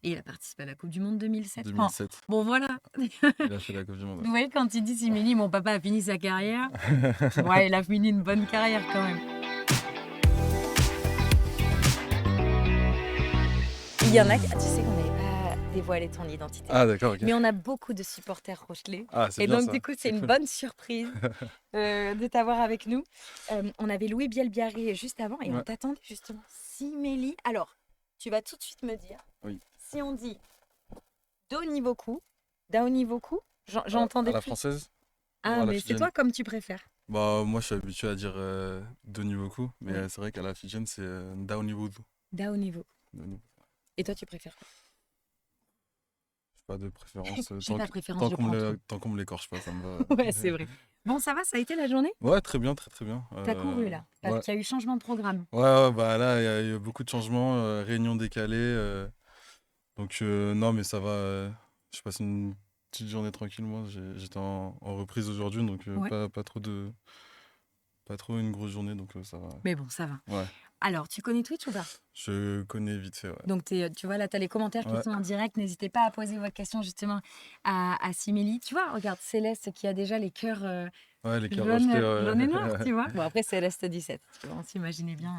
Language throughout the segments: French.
Et il a participé à la Coupe du Monde 2007. Enfin, 2007. bon, voilà. Il a fait la Coupe du Monde. Vous voyez, quand il dit Siméli, mon papa a fini sa carrière. Ouais, il a fini une bonne carrière quand même. Il y en a qui... tu sais qu'on n'avait pas dévoilé ton identité. Ah, d'accord, ok. Mais on a beaucoup de supporters rochelais. Ah, c'est Et bien donc, ça. du coup, c'est C'est une cool. bonne surprise de t'avoir avec nous. On avait Louis Bielbiarré juste avant et on Ouais. t'attendait justement. Siméli. Alors, tu vas tout de suite me dire Oui. si on dit Daonivoku, j'entendais À la plus. française? Ah, Ou à la mais c'est fidjienne? toi comme tu préfères. Bah, moi, je suis habitué à dire Donivoku, mais Ouais. c'est vrai qu'à la fidjienne, c'est Daonivoku. Daonivoku. Doni- Et toi, tu préfères quoi? Pas de préférence. J'ai pas de préférence, je prends tout. Tant qu'on me l'écorche pas, ça me va. Ouais, c'est vrai. Bon, ça va, ça a été la journée? Ouais, très bien, très très bien. T'as couru là, parce Ouais. qu'il y a eu changement de programme. Ouais, bah là, il y a eu beaucoup de changements, réunions décalées. Donc, non, mais ça va. Je passe une petite journée tranquille, moi. J'étais en reprise aujourd'hui, donc Ouais. pas trop une grosse journée, donc ça va. Mais bon, ça va. Ouais, Alors, tu connais Twitch ou pas? je connais vite fait, ouais. Donc, tu vois, là, tu as les commentaires qui Ouais. sont en direct. N'hésitez pas à poser votre question justement à Siméli. Tu vois, regarde Céleste qui a déjà les cœurs Ouais, les cœurs jaunes, rejetés, ouais. jaunes et noirs, tu vois. Bon, après, Céleste 17. Tu vois, on s'imaginait bien.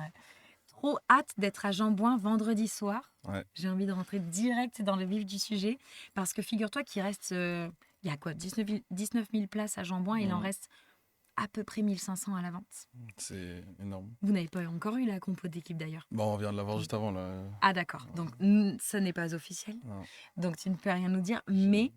Trop hâte d'être à Jambouin vendredi soir. Ouais. J'ai envie de rentrer direct dans le vif du sujet. Parce que figure-toi qu'il reste, il y a quoi, 19 000 places à Jambouin. Il en Mhm. reste à peu près 1500 à la vente. C'est énorme. Vous n'avez pas encore eu la compo d'équipe d'ailleurs. Bon, on vient de l'avoir juste avant, là. Ah d'accord, donc ce n'est pas officiel, Non. donc tu ne peux rien nous dire, mais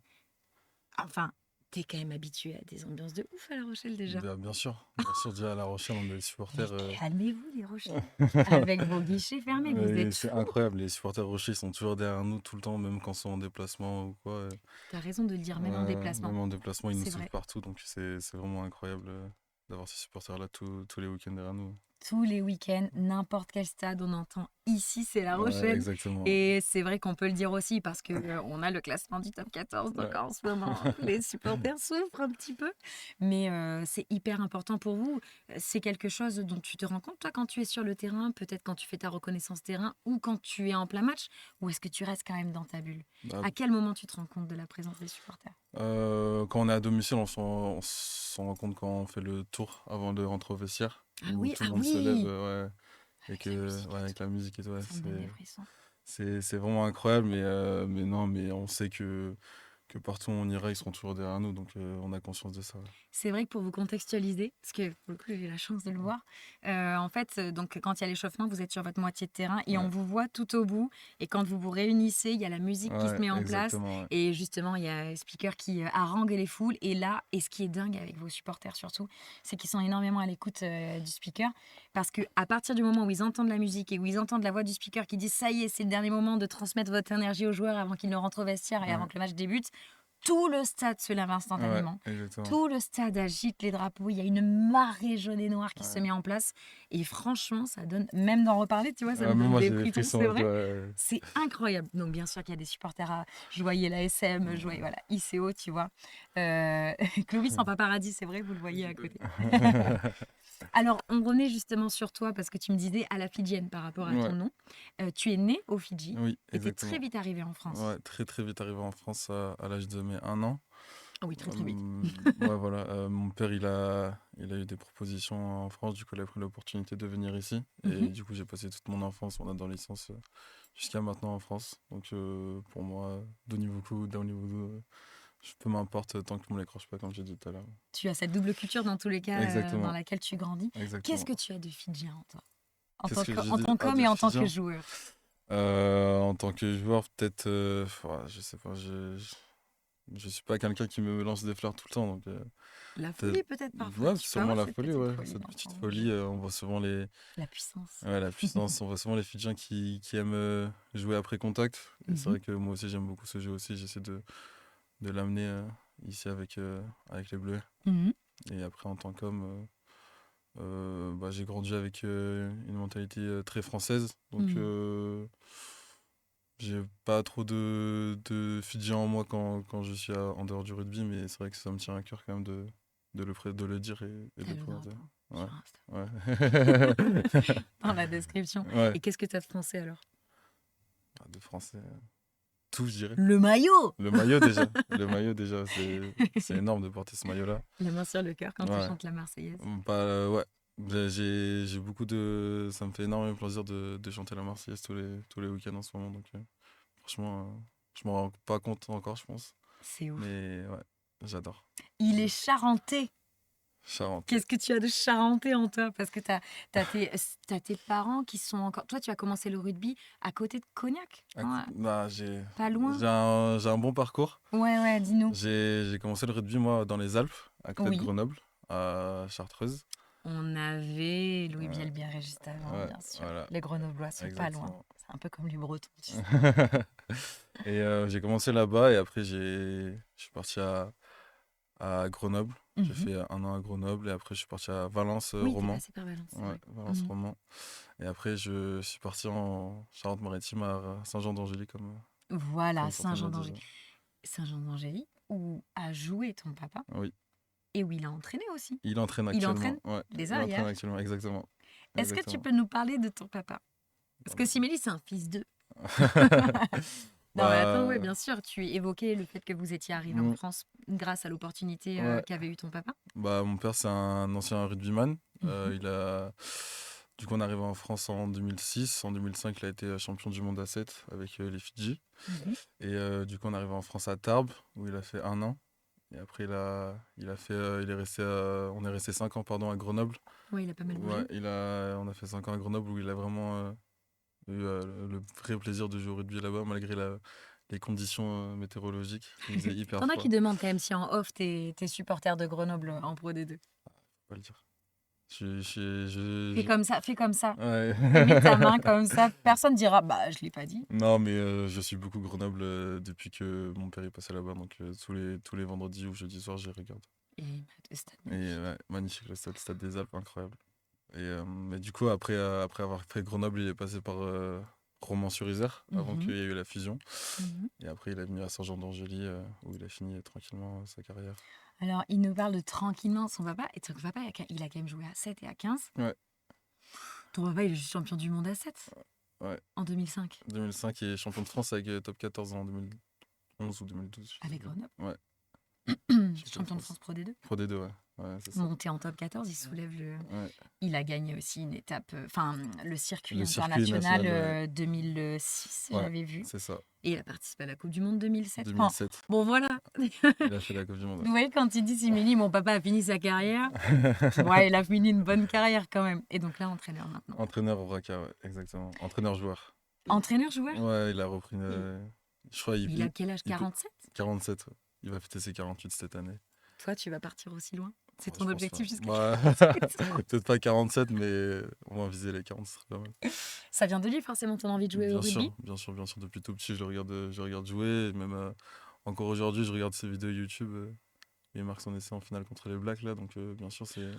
enfin, t'es quand même habitué à des ambiances de ouf à La Rochelle déjà. Bien sûr, déjà à La Rochelle, on a des supporters. Mais calmez-vous les Rochelles, avec vos guichets fermés, vous êtes C'est fous. incroyable, les supporters rochers sont toujours derrière nous tout le temps, même quand ils sont en déplacement ou quoi. T'as raison de le dire, même en déplacement. Même en déplacement, ils nous C'est suivent vrai. partout, donc c'est vraiment incroyable d'avoir ces supporters-là tous les week-ends derrière nous. Tous les week-ends, n'importe quel stade, on entend ici, c'est La Ouais, Rochelle. exactement. Et c'est vrai qu'on peut le dire aussi parce que on a le classement du top 14, donc Ouais. en ce moment, les supporters souffrent un petit peu. Mais c'est hyper important pour vous. C'est quelque chose dont tu te rends compte, toi, quand tu es sur le terrain, peut-être quand tu fais ta reconnaissance terrain ou quand tu es en plein match, ou est-ce que tu restes quand même dans ta bulle? Bah, À quel moment tu te rends compte de la présence des supporters? quand on est à domicile, on s'en rend compte quand on fait le tour avant de rentrer au vestiaire, Ah où oui, tout le ah monde se lève, oui! ouais, et Avec la musique et avec tout. la musique et tout, ouais, Ça me donne des frissons. c'est vraiment incroyable, mais non, mais on sait que partout où on ira, ils seront toujours derrière nous, donc on a conscience de ça. Ouais. C'est vrai que pour vous contextualiser, parce que pour le coup j'ai eu la chance de le voir, en fait, donc quand il y a l'échauffement, vous êtes sur votre moitié de terrain et on Ouais. vous voit tout au bout. Et quand vous vous réunissez, il y a la musique qui se Ouais, met en place exactement, ouais. et justement il y a un speaker qui harangue les foules. Et là, et ce qui est dingue avec vos supporters surtout, c'est qu'ils sont énormément à l'écoute du speaker parce que à partir du moment où ils entendent la musique et où ils entendent la voix du speaker qui dit ça y est, c'est le dernier moment de transmettre votre énergie aux joueurs avant qu'ils ne rentrent au vestiaire et avant Ouais. que le match débute. Tout le stade se lève Ouais, instantanément. exactement. Tout le stade agite les drapeaux. Il y a une marée jaune et noire qui se Ouais. met en place. Et franchement, ça donne, même d'en reparler, tu vois, ça me Même donne moi, des j'ai des frissons, frissons, c'est et tout, vrai. ouais. C'est incroyable. Donc, bien sûr qu'il y a des supporters à je voyais la SM, je voyais voilà, ICO, tu vois. Clovis en paparazzi, c'est vrai, vous le voyez à côté. Alors, on revenait justement sur toi parce que tu me disais à la Fidjienne par rapport à ton Ouais, nom. Tu es né aux Fidji oui, et tu es très exactement. vite arrivé en France. Ouais, très très vite arrivé en France à l'âge de mes 1 an. Ah oui, très très vite. Ouais, voilà. Mon père, il a eu des propositions en France, du coup, il a pris l'opportunité de venir ici. Et Mhm. du coup, j'ai passé toute mon enfance, mon adolescence, jusqu'à maintenant en France. Donc, pour moi, Donivoku, Daonivoku, peu m'importe tant que je me l'écroche pas, comme j'ai dit tout à l'heure. Tu as cette double culture dans tous les cas dans Exactement, laquelle tu grandis. Qu'est-ce exactement. que tu as de Fidjien en toi? Qu'est-ce que j'ai En dit? tant Ah, qu'homme de et en tant que Fidjien. joueur. En tant que joueur, peut-être, ouais, je sais pas, je suis pas quelqu'un qui me lance des fleurs tout le temps, donc La peut-être, folie peut-être parfois. ouais, Tu peux sûrement avoir la cette folie, petite ouais, folie cette dans petite ton folie, jeu. on voit souvent La puissance. ouais, la puissance, on voit souvent les Fidjiens qui aiment jouer après contact, et c'est Mhm. vrai que moi aussi j'aime beaucoup ce jeu aussi, j'essaie de l'amener ici avec les Bleus, Mhm. et après en tant qu'homme, bah, j'ai grandi avec une mentalité très française, donc Mhm. j'ai pas trop de Fidjiens en moi quand je suis en dehors du rugby, mais c'est vrai que ça me tient à cœur quand même de le dire et de T'as le le présenter. drapeau Ouais, sur Insta. ouais. Dans la description. Ouais. Et qu'est-ce que tu as de français alors? De français. tout, je dirais. Le maillot! Le maillot déjà, c'est énorme de porter ce maillot-là. La main sur le cœur quand tu Ouais. chantes la Marseillaise. Ouais. J'ai beaucoup de. Ça me fait énormément plaisir de chanter la Marseillaise tous les week-ends en ce moment. Donc, franchement, je m'en rends pas compte encore, je pense. C'est ouf. Mais ouais, j'adore. Il est charentais. Charente. Qu'est-ce que tu as de charentais en toi? Parce que t'as tes parents qui sont encore... Toi, tu as commencé le rugby à côté de Cognac, hein, Bah, pas loin. j'ai un bon parcours. Ouais, dis-nous. J'ai commencé le rugby, moi, dans les Alpes, à côté de Oui. Grenoble, à Chartreuse. On avait Louis Bielbiarré juste avant, Ouais, bien sûr. voilà. Les Grenoblois sont pas loin. Exactement. C'est un peu comme les Bretons, tu sais. Et j'ai commencé là-bas et après je suis parti à Grenoble. J'ai Mhm. fait 1 an à Grenoble et après je suis parti à Valence, Oui, t'es Romand. passé par Valence, c'est Ouais, vrai. Valence, Mhm. Romand. Et après je suis parti en Charente-Maritime à Saint-Jean-d'Angély Voilà, comme certains le Saint-Jean-d'Angély. disent. Saint-Jean-d'Angély, où a joué ton papa Oui, et où il a entraîné aussi. il entraîne Il actuellement. entraîne Ouais, des il entraîne arrières. actuellement, exactement. Est-ce que tu Exactement. peux nous parler de ton papa? Parce que Simélie, c'est un fils d'eux. Non, mais attends, ouais, Bah, bien sûr, tu évoquais le fait que vous étiez arrivé en mm, France grâce à l'opportunité ouais. qu'avait eu ton papa. Bah, mon père, c'est un ancien rugbyman. Mhm. Du coup, on est arrivé en France en 2006. En 2005, il a été champion du monde à 7 avec les Fidji. Mhm. Et du coup, on est arrivé en France à Tarbes, où il a fait 1 an. Et après, on est resté 5 ans, pardon, à Grenoble. Ouais, il a pas mal bougé. Ouais, on a fait 5 ans à Grenoble, où il a vraiment eu le vrai plaisir de jouer au rugby là-bas, malgré les conditions météorologiques. Il faisait hyper T'en as froid, qui demandent quand même si en off t'es supporter de Grenoble en Pro D2. faut pas le dire. Je- Fais je- comme ça, fais comme ça. Ouais. Fais mets ta main comme ça. Personne dira, bah je l'ai pas dit. Non, mais je suis beaucoup Grenoble depuis que mon père est passé là-bas. Donc tous les vendredis ou jeudis soirs, j'y regarde. Et le stade Et magnifique. ouais, magnifique le stade des Alpes, incroyable. Mais du coup, après avoir fait Grenoble, il est passé par Romans-sur-Isère avant qu'il Mhm. y ait eu la fusion. Mhm. Et après, il est venu à Saint-Jean-d'Angély où il a fini tranquillement sa carrière. Alors, il nous parle de tranquillement son papa. Et ton papa, il a quand même joué à 7 et à 15. Ouais, Ton papa, il est juste champion du monde à 7 ouais. en 2005 2005, il est champion de France avec Top 14 en 2011 ou 2012. Je sais avec plus. Grenoble. Ouais, Champion de France Pro D2. Pro D2, ouais. Ouais, c'est ça. Monté en top 14, il soulève le. Ouais. Il a gagné aussi une étape, enfin le circuit Le circuit international national, ouais. 2006, Ouais, j'avais vu. c'est ça. Et il a participé à la Coupe du Monde 2007. Enfin, 2007, bon, voilà. il a fait la Coupe du Monde. Vous voyez, quand il dit Simélie, mon papa a fini sa carrière, ouais, il a fini une bonne carrière quand même. Et donc là, entraîneur maintenant. Entraîneur au Raka, ouais, exactement. Entraîneur-joueur. Entraîneur-joueur? Ouais, il a repris je crois Il a quel âge? il peut- 47? 47, ouais. Il va fêter ses 48 cette année. Toi, tu vas partir aussi loin? C'est Oh, ton je pense objectif pas. jusqu'à Bah, 47? peut-être pas 47, mais on va viser les 40, ce serait pas mal. Ça vient de lui, forcément, ton envie de jouer au Bien sûr, rugby? bien sûr, bien sûr. Depuis tout petit, je regarde jouer. Et même encore aujourd'hui, je regarde ses vidéos YouTube. Il marque son essai en finale contre les Blacks, là. Donc, bien sûr, c'est.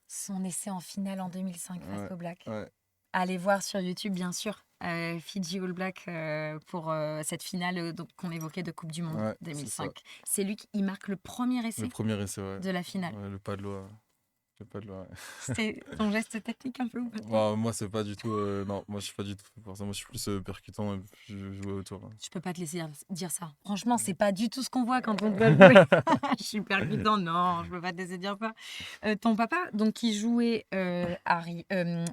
Son essai en finale en 2005 face Ouais, aux Blacks. ouais. Allez voir sur YouTube, bien sûr, Fidji All Black pour cette finale donc, qu'on évoquait de Coupe du Monde Ouais, c'est 2005. C'est lui qui marque le premier Le essai premier essai, ouais. de la finale. Ouais, le pas de loi. Le pas de loi, ouais. C'était ton geste technique un peu ou pas trop? Bah, moi, c'est pas du tout. Non, moi, je suis pas du tout fait pour ça. Moi, je suis plus percutant et je joue autour, hein. Je peux pas te laisser dire ça. Franchement, c'est pas du tout ce qu'on voit quand on te voit jouer. Je suis percutant, non, je peux pas te laisser dire ça. Ton papa, donc qui jouait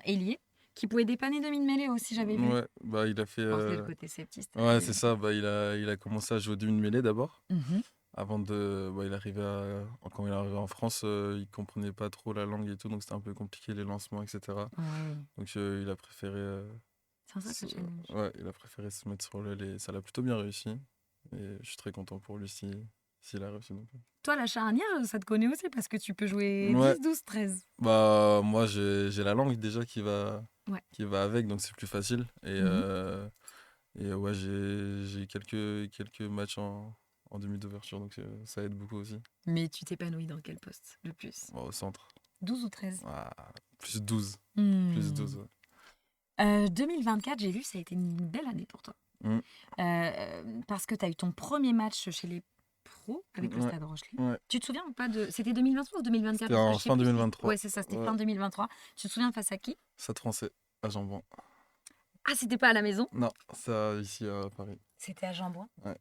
ailier, qui pouvait dépanner demi-mêlée aussi, j'avais vu. Ouais, bah, il a fait. Je pense que c'est le côté sceptiste. Ouais, c'est ça. Bah, il a commencé à jouer demi-mêlée d'abord. Mhm. Avant de. Bah, quand il est arrivé en France, il comprenait pas trop la langue et tout, donc c'était un peu compliqué les lancements, etc. Ouais, Donc il a préféré. c'est un sacré challenge. Ouais, il a préféré se mettre sur l'aile et ça l'a plutôt bien réussi. Et je suis très content pour lui s'il a réussi. Donc. Toi, la charnière, ça te connaît aussi parce que tu peux jouer Ouais, 10, 12, 13. bah moi j'ai la langue déjà Ouais. qui va avec, donc c'est plus facile. Mhm. Et ouais, j'ai quelques matchs en demi d'ouverture, donc ça aide beaucoup aussi. Mais tu t'épanouis dans quel poste le plus? Bon, au centre. 12 ou 13? Ah, plus 12. Plus Hmm. 12, ouais. 2024, j'ai vu, ça a été une belle année pour toi. Mm. Parce que tu as eu ton premier match chez les pros avec le Ouais, Stade Rochelet. ouais. Tu te souviens ou pas de... C'était 2023 ou 2024? C'était Parce que en je sais fin plus si- 2023. Ouais, c'est ça, c'était Ouais. fin 2023. Tu te souviens face à qui? Stade Français, à Jambon. Ah, c'était pas à la maison? Non, ça ici à Paris. C'était à Jambouin. Ouais.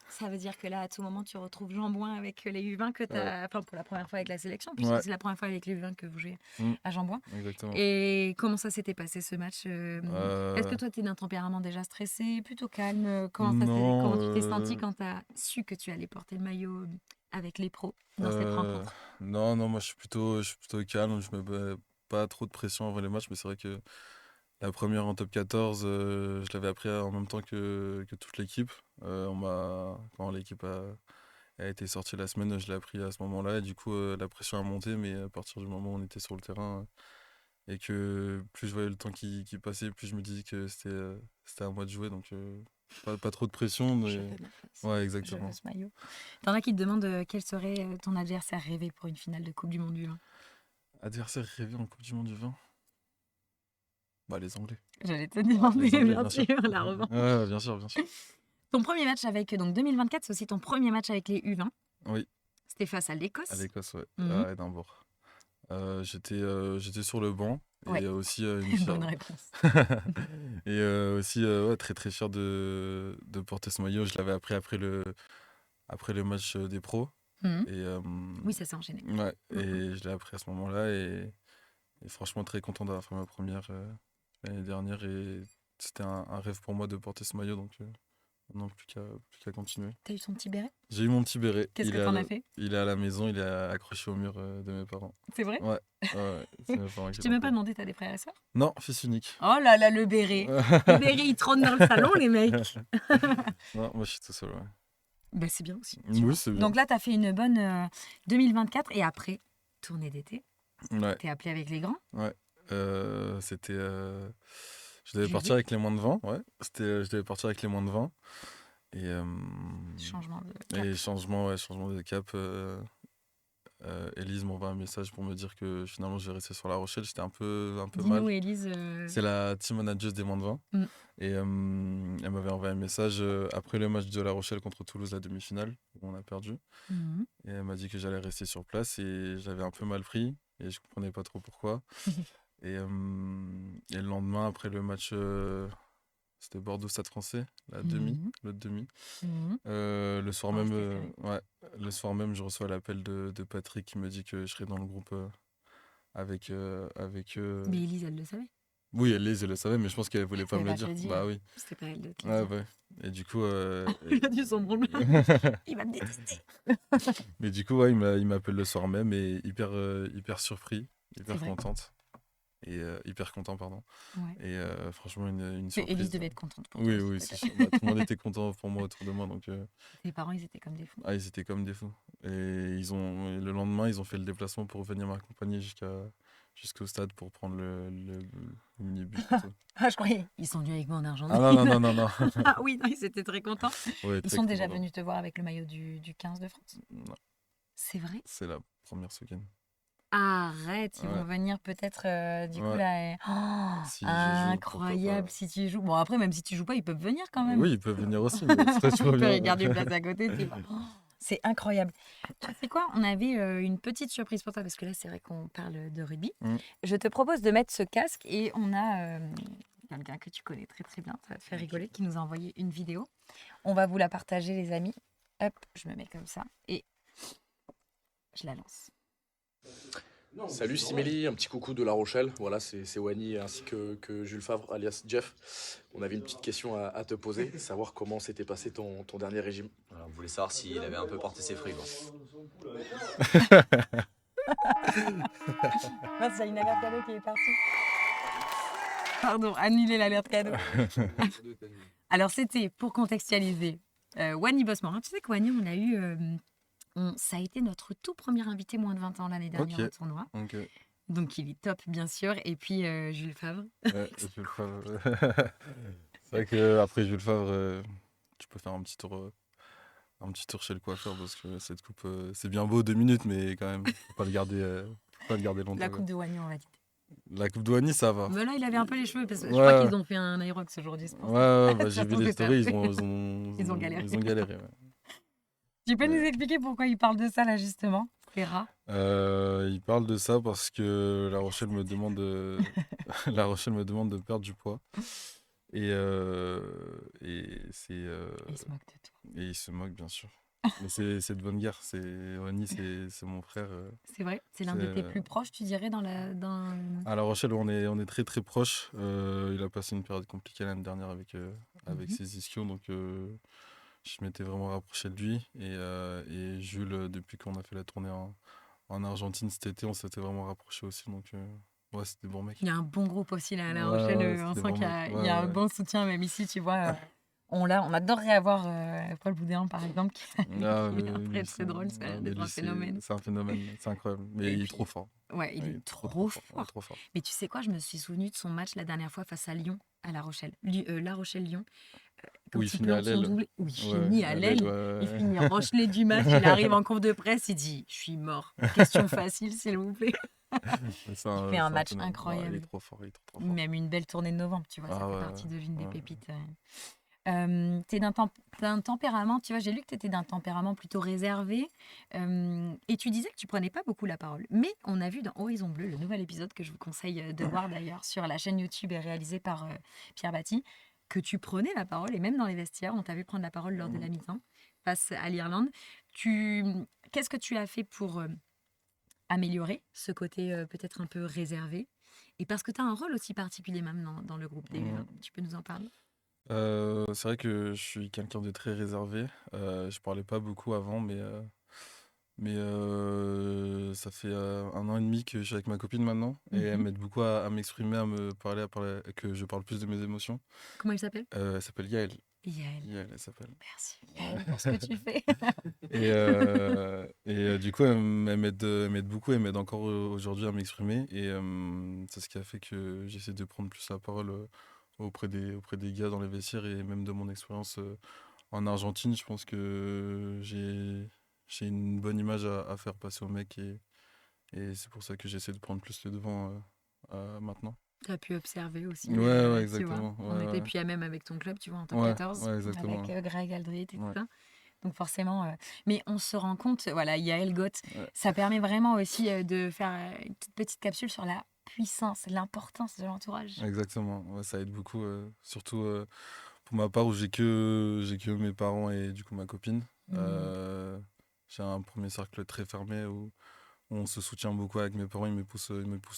Ça veut dire que là, à tout moment, tu retrouves Jambouin avec les U20 que tu Ouais. as. Enfin, pour la première fois avec la sélection, puisque Ouais. c'est la première fois avec les U20 que vous jouez Mm, à Jambouin. exactement. Et comment ça s'était passé ce match Est-ce que Euh, toi, tu es d'un tempérament déjà stressé, plutôt calme non, comment tu t'es senti quand tu as su que tu allais porter le maillot avec les pros dans cette euh, rencontre? non, moi je suis plutôt calme, je me mets pas trop de pression avant les matchs, mais c'est vrai que la première en top 14, je l'avais appris en même temps que toute l'équipe. Quand l'équipe a été sortie la semaine, je l'ai appris à ce moment-là, et du coup la pression a monté, mais à partir du moment où on était sur le terrain, et que plus je voyais le temps qui passait, plus je me disais que c'était à moi de jouer, donc pas trop de pression, Je mais fais ma place. ouais, Je veux exactement. ce maillot. T'en as qui te demandent quel serait ton adversaire rêvé pour une finale de Coupe du Monde du vin. Adversaire rêvé en Coupe du Monde du vin? Bah les Anglais. J'allais te Les demander, Anglais, bien bien sûr. sûr, la revanche. Ouais, bien sûr, bien sûr. Ton premier match avec, donc 2024, c'est aussi ton premier match avec les U20. Oui, C'était face à à l'Écosse. l'Écosse, ouais, Mhm. à Édimbourg. J'étais sur le banc, Ouais, et aussi une fière. bonne réponse. Et aussi ouais, très très fier de porter ce maillot. Je l'avais appris après le match des pros. Mhm. Et Oui, ça s'est enchaîné. ouais, Mhm. et je l'ai appris à ce moment-là. Et franchement, très content d'avoir fait ma première l'année dernière. Et c'était un rêve pour moi de porter ce maillot. Donc non, plus qu'à continuer. T'as eu ton petit béret? J'ai eu mon petit béret. Qu'est-ce que t'en as fait? Il est à la maison, il est accroché au mur de mes parents. C'est vrai? Ouais, ouais, c'est mes parents Je qui t'ai l'ont même fait. pas demandé, t'as des frères et sœurs? Non, fils unique. Oh là là, le béret. Le béret, il trône dans le salon, les mecs. Non, moi je suis tout seul, ouais. Bah, c'est bien aussi, tu Oui, vois. c'est bien. Donc là, t'as fait une bonne 2024 et après, tournée d'été. Ouais, T'es appelé avec les grands. ouais. C'était. Je devais J'ai partir vu. avec les moins de 20, ouais. Je devais partir avec les moins de 20. Et, Changement de cap. et changement de cap. Élise m'envoie un message pour me dire que finalement je vais rester sur La Rochelle. J'étais un peu mal. Dis-nous, Élise. C'est la team manager des moins de 20. Mm. Et elle m'avait envoyé un message après le match de La Rochelle contre Toulouse, la demi-finale, où on a perdu. Mhm. Et elle m'a dit que j'allais rester sur place, et j'avais un peu mal pris et je comprenais pas trop pourquoi. Et le lendemain, après le match, c'était Bordeaux-Stade Français, Mhm. l'autre demi. Mhm. Le soir Pour même, rester serré. ouais, le soir même, je reçois l'appel de Patrick qui me dit que je serais dans le groupe avec Mais Élise, elle le savait. Oui, elle le savait, mais je pense qu'elle voulait pas Elle me le va te dire. le dire. Bah oui. C'était pas elle de te le Ouais, dire. ouais. Et du coup, Il a dû s'en branler. Il va me détester. mais du coup, ouais, il m'appelle le soir même, et hyper surpris, C'est hyper vrai. contente. Et hyper content, pardon. Ouais. Et franchement, une Mais Élise surprise. devait être contente pour toi Oui, aussi, oui, c'est peut-être. sûr. Bah, tout le monde était content pour moi autour de moi. Donc, Tes parents, ils étaient comme des fous. ils étaient comme des fous. Et le lendemain, ils ont fait le déplacement pour venir m'accompagner jusqu'au stade pour prendre le minibus et tout. Ah, je croyais. Ils sont venus avec moi en Ah non, non, Argentine. non, non, non. Ah oui, non, ils étaient très contents. Ouais, Ils très sont déjà content. venus te voir avec le maillot du 15 de France. Non, C'est vrai? c'est la première ce week-end. Arrête, ils Ouais, vont venir peut-être du coup ouais. là. Oh, Si je joue, pourquoi incroyable pas. si tu joues. Bon, après, même si tu joues pas, ils peuvent venir quand même. Oui, ils peuvent venir aussi, mais ce serait On trop peut bien. regarder une place à côté, tu vois. Oh, c'est incroyable. Tu sais quoi? On avait une petite surprise pour toi parce que là, c'est vrai qu'on parle de rugby. Mm. Je te propose de mettre ce casque et on a quelqu'un que tu connais très très bien, ça va te faire rigoler, qui nous a envoyé une vidéo. On va vous la partager, les amis. Hop, je me mets comme ça et je la lance. Salut Simélie, un petit coucou de La Rochelle. Voilà, c'est Wany ainsi que Jules Favre, alias Jeff. On avait une petite question à te poser, savoir comment s'était passé ton dernier régime. Voilà, on voulait savoir s'il avait un peu porté ses fruits, quoi. Mince, il y a une alerte cadeau qui est partie. Pardon, annuler l'alerte cadeau. Alors, c'était pour contextualiser Wany Bosman. Tu sais que Wany, on a eu. Ça a été notre tout premier invité moins de 20 ans l'année dernière Ok. au tournoi. Donc, Donc, il est top, bien sûr. Et puis, Jules Favre. Jules Favre. C'est vrai qu'après Jules Favre, tu peux faire un petit tour chez le coiffeur, parce que cette coupe, c'est bien beau 2 minutes, mais quand même, faut pas le garder longtemps, La quoi. coupe de Wany, on va dire. La coupe de Wany, ça va. Mais là, il avait un peu les cheveux parce que je Ouais, crois ouais. qu'ils ont fait un Aerox aujourd'hui. C'est pour ça. Ouais, bah, j'ai Ça vu tombait les stories, parfait. ils ont Ils ont galéré. Ils ont galéré, ouais. Tu peux nous Ouais. expliquer pourquoi il parle de ça là justement? Les rats. Il parle de ça parce que La Rochelle me demande La Rochelle me demande de perdre du poids. Et, Ils se moquent de toi. et il se moque, bien sûr. Mais c'est de bonne guerre. Wani, c'est mon frère. C'est vrai, c'est l'un de tes plus proches, tu dirais, À La Rochelle, on est très très proches. Il a passé une période compliquée l'année dernière avec Mhm. ses ischios. Donc, je m'étais vraiment rapproché de lui. Et Jules, depuis qu'on a fait la tournée en Argentine cet été, on s'était vraiment rapproché aussi. Donc, ouais, c'était des bons mecs. Il y a un bon groupe aussi là, à La Ouais, Rochelle. ouais, On c'était des sent bons qu'il y mecs. a, il Ouais, y a un ouais. bon soutien, même ici, tu vois. On adorerait avoir Paul Boudin, par exemple, qui Ah, qui est un lui, très drôle, ça a ah, l'air mais d'être lui, un phénomène. c'est un phénomène. C'est incroyable. Mais Et il est puis, trop fort. ouais, il Ouais, il est est trop, trop trop fort. Ouais, fort. trop fort. Mais tu sais quoi, je me suis souvenu de son match la dernière fois face à Lyon, à La Rochelle. La Rochelle-Lyon, Où il quand il finit à plante son l'aile. doublé, où il Ouais, finit à à l'aile, l'aile, il ouais. finit Rochelet du match, il arrive en conf de presse, il dit « Je suis mort, question facile, s'il vous plaît ». Il fait un C'est un match phénomène. Ouais, il est incroyable. trop fort. Il est trop, trop fort. Même une belle tournée de novembre, tu vois, ça Ah fait ouais, partie de l'une des ouais. pépites. T'es d'un tempérament, tu vois, j'ai lu que tu étais d'un tempérament plutôt réservé et tu disais que tu prenais pas beaucoup la parole. Mais on a vu dans Horizon Bleu, le nouvel épisode que je vous conseille de voir d'ailleurs sur la chaîne YouTube et réalisé par Pierre Batti, que tu prenais la parole et même dans les vestiaires, on t'a vu prendre la parole lors de la mi-temps face à l'Irlande. Qu'est-ce que tu as fait pour améliorer ce côté peut-être un peu réservé? Et parce que tu as un rôle aussi particulier même dans le groupe des U20, tu peux nous en parler? C'est vrai que je suis quelqu'un de très réservé. Je parlais pas beaucoup avant, mais ça fait 1 an et demi que je suis avec ma copine maintenant. Et elle Mhm. m'aide beaucoup à m'exprimer, à me parler, que je parle plus de mes émotions. Comment il s'appelle? Elle s'appelle Yael. Yael. Yael, elle s'appelle. Merci Yael pour ce que tu fais. Du coup, elle m'aide beaucoup, elle m'aide encore aujourd'hui à m'exprimer. Et c'est ce qui a fait que j'essaie de prendre plus la parole auprès des gars dans les vestiaires et même de mon expérience en Argentine. Je pense que j'ai une bonne image à faire passer aux mecs et c'est pour ça que j'essaie de prendre plus le devant maintenant. Tu as pu observer aussi, Ouais, tu vois. exactement. On était Ouais, puis à même avec ton club, tu vois, en top ouais, 14, ouais, avec exactement. Greg Aldrit et tout Ouais, ça. Donc forcément, mais on se rend compte, voilà, Yael Gott, ouais, ça permet vraiment aussi de faire une toute petite capsule sur la puissance, l'importance de l'entourage. exactement. Ouais, ça aide beaucoup, surtout pour ma part où j'ai que mes parents et du coup ma copine. Hmm. Euh, j'ai un premier cercle très fermé où on se soutient beaucoup avec mes parents. Ils me poussent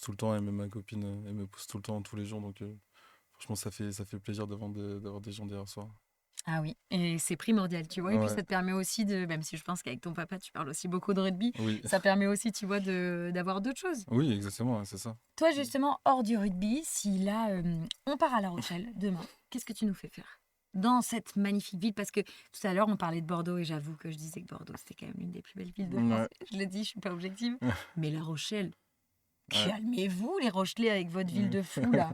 tout le temps et même ma copine, elle me pousse tout le temps, tous les jours. Donc franchement, ça fait plaisir d'avoir des gens derrière soi. Ah oui, et c'est primordial, tu vois. Et puis Ouais, ça te permet aussi même si je pense qu'avec ton papa, tu parles aussi beaucoup de rugby, oui, ça permet aussi, tu vois, d'avoir d'autres choses. oui, exactement, ouais, c'est ça. Toi, justement, hors du rugby, si là, on part à La Rochelle demain, qu'est-ce que tu nous fais faire dans cette magnifique ville? Parce que tout à l'heure, on parlait de Bordeaux et j'avoue que je disais que Bordeaux, c'était quand même l'une des plus belles villes de France. Ouais, Je l'ai dit, je suis pas objective. Mais La Rochelle, ouais. calmez-vous, les Rochelais, avec votre ville de fou, là.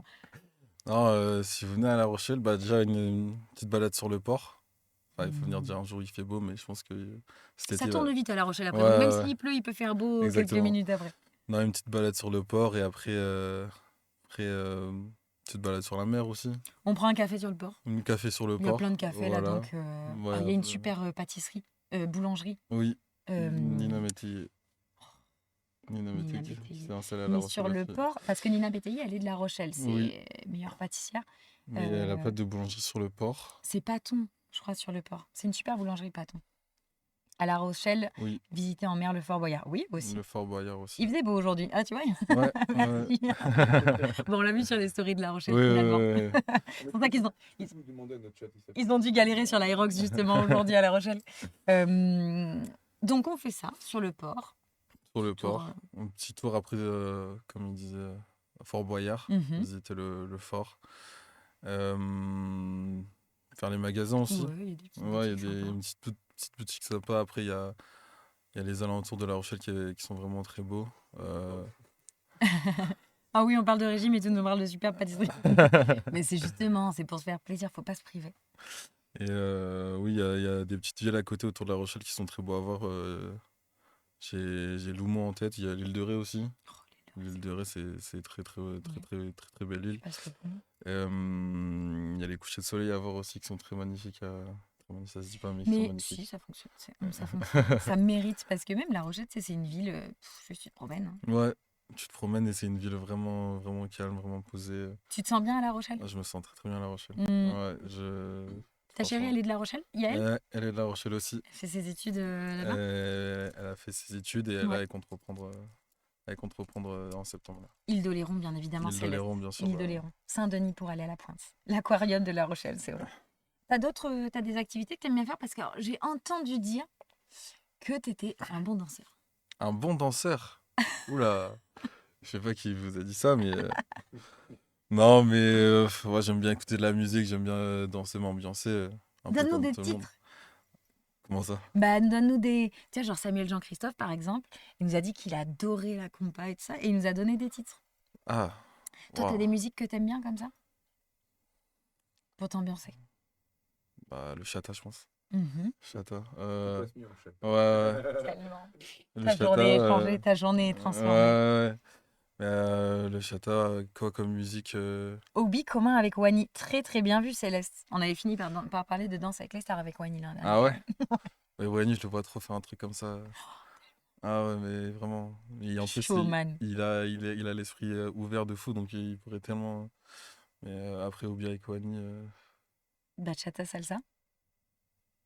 Non, si vous venez à La Rochelle, bah déjà une petite balade sur le port. Enfin, il faut venir Hmm. déjà un jour, il fait beau, mais je pense que cet Ça été, tourne vite à La Rochelle ouais, après. Donc même ouais, s'il pleut, il peut faire beau quelques exactement. minutes après. Non, une petite balade sur le port et après petite balade sur la mer aussi. On prend un café sur le port. Un café sur le Il y a plein de port, cafés là, voilà. donc Ouais, il y a une super pâtisserie, boulangerie. oui, euh, Nina Métayer. Nina Nina Métayer qui Bétaillé. s'est installée à La Mais sur Rochelle le aussi. port, parce que Nina Bétaillé, elle est de La Rochelle, Oui, c'est meilleure pâtissière. mais elle a Euh, pas de boulangerie sur le port. c'est Paton, je crois, sur le port. C'est une super boulangerie, Paton. À La Rochelle, Oui, visiter en mer le Fort Boyard. Oui, aussi. le Fort Boyard aussi. Il faisait beau aujourd'hui. Ah, tu vois? Ouais, ouais. Merci. Bon, on l'a vu sur les stories de La Oui, Rochelle, oui, finalement. oui, oui. C'est pour ça ils ont dû galérer sur l'Aérox, justement, aujourd'hui à La Rochelle. Donc, on fait ça sur le port. Sur le Tour, port. Un petit tour après, comme il disait, à Fort Boyard. mhm. Visiter le fort. Euh, faire les magasins aussi. Ouais, il y a des petites Ouais, il y a boutiques sympas. une petite boutique sympa. Après, il y a les alentours de La Rochelle qui sont vraiment très beaux. Euh, Ah oui, on parle de régime et tout, on parle de superbe pâtisserie. Mais c'est justement, c'est pour se faire plaisir, faut pas se priver. et oui, il y a des petites villes à côté autour de La Rochelle qui sont très beaux à voir. J'ai Loumont en tête. Il y a l'île de Ré aussi. Oh, les L'île de Ré, c'est Ouais, très belle je île. passe le bon. Il y a les couchers de soleil à voir aussi qui sont très magnifiques Romani, ça se dit pas, mais qui sont Mais magnifiques. si, ça fonctionne. Ça fonctionne. Ça mérite parce que même La Rochelle, tu sais, c'est une ville. Tu te promènes, hein. Ouais, tu te promènes et c'est une ville vraiment, vraiment calme, vraiment posée. Tu te sens bien à La Rochelle? Ah, je me sens très très bien à La Rochelle. Hmm. Ouais, Ta chérie, franchement. elle est de La Rochelle? Yael? Elle est de La Rochelle aussi. Elle fait ses études là-bas? Elle a fait ses études et là, Ouais. elle compte reprendre en septembre. Là. Île d'Oléron, bien évidemment, Île Céleste. d'Oléron, bien sûr. Île Bah, d'Oléron. Saint-Denis pour aller à la pointe. L'aquarium de La Rochelle, c'est vrai. T'as des activités que t'aimes bien faire parce que alors, j'ai entendu dire que t'étais un bon danseur. un bon danseur. Oula, je sais pas qui vous a dit ça, mais non, mais ouais, j'aime bien écouter de la musique, j'aime bien danser, m'ambiancer, un peu Donne-nous comme des tout le monde. titres. Comment ça? Bah, donne-nous des. Tiens, genre Samuel Jean-Christophe, par exemple, il nous a dit qu'il adorait la compa et tout ça, et il nous a donné des titres. Ah, Toi, t'as waouh. des musiques que t'aimes bien comme ça? Pour t'ambiancer. Bah, le chata, je pense. Mhm. Chata. Passe mieux en fait. Ouais, Tellement. le Ta chata. journée est changée, ta journée est transformée. Ouais. Le chata, quoi comme musique Hobby commun avec Wany. Très très bien vu, Céleste. On avait fini par parler de danse avec les stars avec Wany l'an dernier. Ah ouais? Mais Wayne, je le vois trop faire un truc comme ça. Ah ouais, mais vraiment. Et en plus, Showman. il a l'esprit ouvert de fou, donc il pourrait tellement. Mais après, Obi avec Wani, Bachata salsa.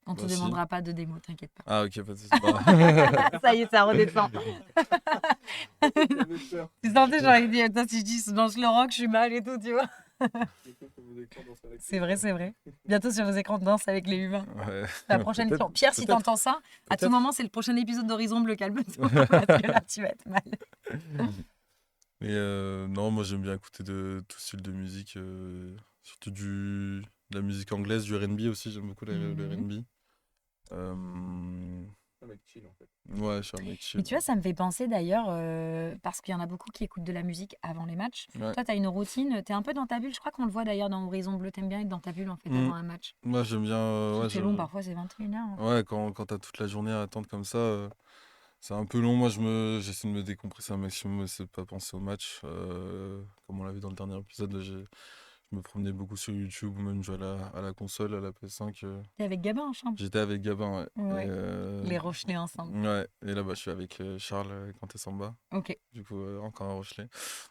On te bah si. demandera pas de démo, t'inquiète pas. Ah ok, pas de souci. Bah, Ça y est, ça redescend. J'avais peur. Tu sentais, j'aurais dit, attends, si je dis danse le rock, je suis mal et tout, tu vois. C'est vrai, c'est vrai. Bientôt sur vos écrans de danse avec les humains. ouais. La prochaine Peut-être, émission. Pierre, si peut-être, t'entends ça, à tout peut-être. moment, c'est le prochain épisode d'Horizon Bleu, calme-toi, parce que là, tu vas être mal. Mais non, moi j'aime bien écouter de tout style de musique, surtout de la musique anglaise, du R&B aussi, j'aime beaucoup le Mhm. R&B. Euh, Un mec chill en fait. ouais, je suis un mec Mais chill. tu vois, ça me fait penser d'ailleurs, parce qu'il y en a beaucoup qui écoutent de la musique avant les matchs. Ouais. Toi, tu as une routine, tu es un peu dans ta bulle. Je crois qu'on le voit d'ailleurs dans Horizon Bleu. T'aimes bien être dans ta bulle en fait Mm. avant un match. Moi j'aime bien, ouais, C'est long, parfois c'est 21h. ouais, quand t'as toute la journée à attendre comme ça, c'est un peu long. Moi j'essaie de me décompresser un maximum, essayer de pas penser au match. Comme on l'a vu dans le dernier épisode, là, je me promenais beaucoup sur YouTube ou même jouer à la console, à la PS5. T'es avec Gabin en chambre. J'étais avec Gabin, ouais. Ouais. Les Rochelais ensemble. Ouais, et là, bah, je suis avec Charles Kanté Samba, Ok. du coup, encore un Rochelet.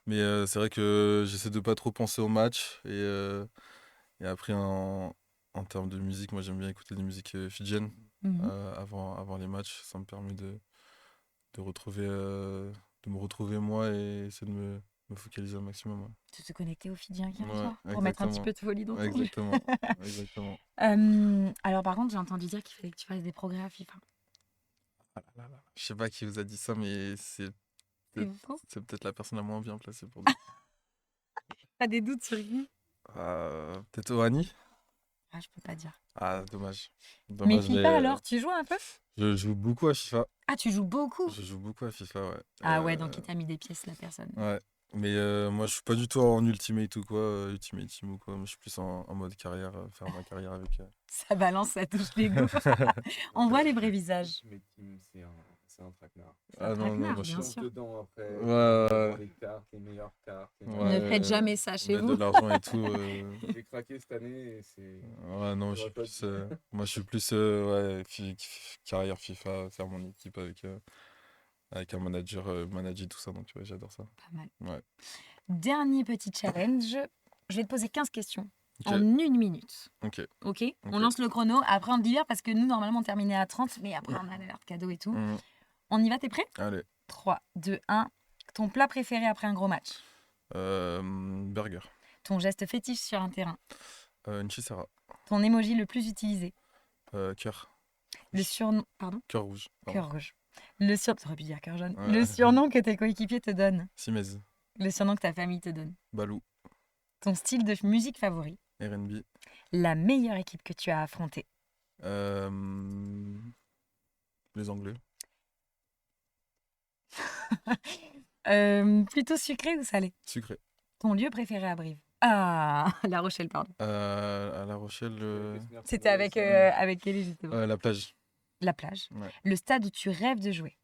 Mais c'est vrai que j'essaie de pas trop penser au match. Et après, en termes de musique, moi, j'aime bien écouter des musiques fidjiennes Mhm. avant les matchs. Ça me permet de retrouver, de me retrouver moi et essayer de me focaliser au maximum. Ouais, De te connecter au Fidjien qui ouais, pour mettre un petit exactement. peu de folie dans ton jeu. Exactement. Exactement. Alors par contre, j'ai entendu dire qu'il fallait que tu fasses des progrès à FIFA. Ah là là là. Je sais pas qui vous a dit ça, mais C'est faux. c'est peut-être la personne la moins bien placée pour dire. T'as des doutes sur qui? Peut-être Oani? Ah, je peux pas dire. Ah, dommage. Mais Dommage, FIFA alors, tu joues un peu? je joue beaucoup à FIFA. Ah, tu joues beaucoup? Je joue beaucoup à FIFA, ouais. Ah ouais, donc il t'a mis des pièces la personne. Ouais. Mais moi, je suis pas du tout en Ultimate ou quoi, Ultimate Team ou quoi. Moi, je suis plus en mode carrière, faire ma carrière avec. Ça balance, ça touche les goûts. On voit les vrais visages. Ultimate Team, c'est un traquenard. Ah non, non, traquenard, moi, je bien suis. sûr. Dedans après. Ouais, Avoir ouais. les cartes, les meilleures cartes. Ouais, Ne faites jamais ça chez mettre de vous. l'argent et tout. J'ai craqué cette année et c'est. Ouais, non, je suis J'aurais pas plus, dû. moi, je suis plus ouais, carrière FIFA, faire mon équipe avec un manager tout ça. Donc, ouais, j'adore ça. Pas mal. Ouais. Dernier petit challenge. Je vais te poser 15 questions Ok. en 1 minute. Ok. Ok? On Ok. lance le chrono. Après, on divers parce que nous, normalement, on terminait à 30. Mais après, on a l'alerte cadeau et tout. Mhm. On y va, t'es prêt? Allez. 3, 2, 1. Ton plat préféré après un gros match? Burger. Ton geste fétiche sur un terrain? Une chisara. Ton emoji le plus utilisé? Cœur. Le surnom... Pardon? Cœur rouge. Pardon. Cœur rouge. Le sur... T'aurais pu dire cœur jaune. Ouais. Le surnom que tes coéquipiers te donnent? Simez. Le surnom que ta famille te donne? Balou. Ton style de musique favori? R&B. La meilleure équipe que tu as affrontée? Les Anglais. Plutôt sucré ou salé? Sucré. Ton lieu préféré à Brive? Ah, La Rochelle, pardon. À La Rochelle, C'était avec Kelly, justement. la plage. La plage. Ouais. Le stade où tu rêves de jouer?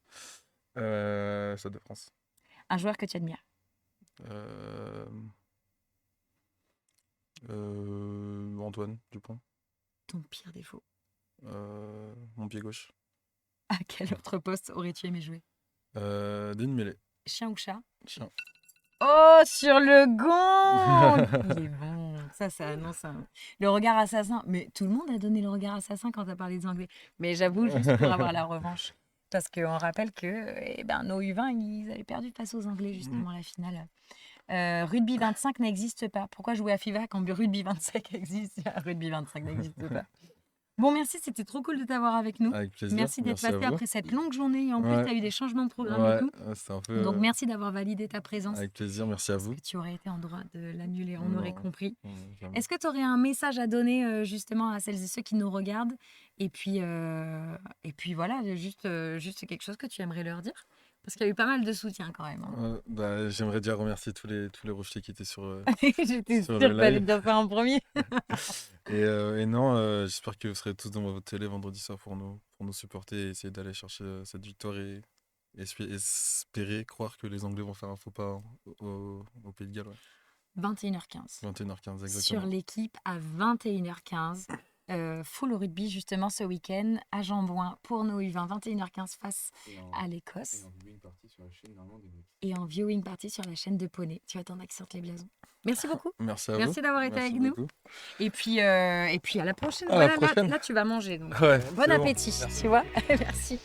Stade de France. Un joueur que tu admires? Antoine Dupont. Ton pire défaut? Mon pied gauche. À quel autre poste aurais-tu aimé jouer? D'une mêlée. Chien ou chat? Chien. Oh, sur le gong! Il est bon. Ça annonce le regard assassin. Mais tout le monde a donné le regard assassin quand tu as parlé des Anglais. Mais j'avoue, juste pour avoir la revanche. Parce qu'on rappelle que nos U20, ils avaient perdu face aux Anglais, justement, la finale. Rugby 25 n'existe pas. Pourquoi jouer à FIFA quand Rugby 25 existe? Rugby 25 n'existe pas. Bon, merci, c'était trop cool de t'avoir avec nous. Avec plaisir. Merci d'être Merci à passé vous. après cette longue journée. Et en plus, Ouais. tu as eu des changements de programme et Ouais, tout. c'était un peu. Donc, merci d'avoir validé ta présence. Avec plaisir, merci à vous. Tu aurais été en droit de l'annuler, on aurait Non. compris. Jamais. Est-ce que tu aurais un message à donner justement à celles et ceux qui nous regardent? Et puis voilà, juste quelque chose que tu aimerais leur dire? Parce qu'il y a eu pas mal de soutien quand même. Hein. J'aimerais déjà remercier tous les Rochetiers qui étaient sur. J'étais sur sûre le que t'allais live. bien faire en premier. Et non, j'espère que vous serez tous dans votre télé vendredi soir pour nous supporter et essayer d'aller chercher cette victoire et espérer, croire que les Anglais vont faire un faux pas au Pays de Galles. Ouais. 21h15. 21h15, Sur exactement. l'équipe à 21h15. Full rugby justement ce week-end à Jambouin pour nos U20, 21h15 face à l'Écosse. Et en viewing party sur la chaîne de Poney. Tu attendras qu'ils sortent les blasons. Merci beaucoup. Merci à vous. Merci d'avoir été Merci avec nous. beaucoup. Et puis à la prochaine. À la Voilà, prochaine. Là, tu vas manger. Donc, Ouais, bon c'est bon. appétit, tu vois. Merci.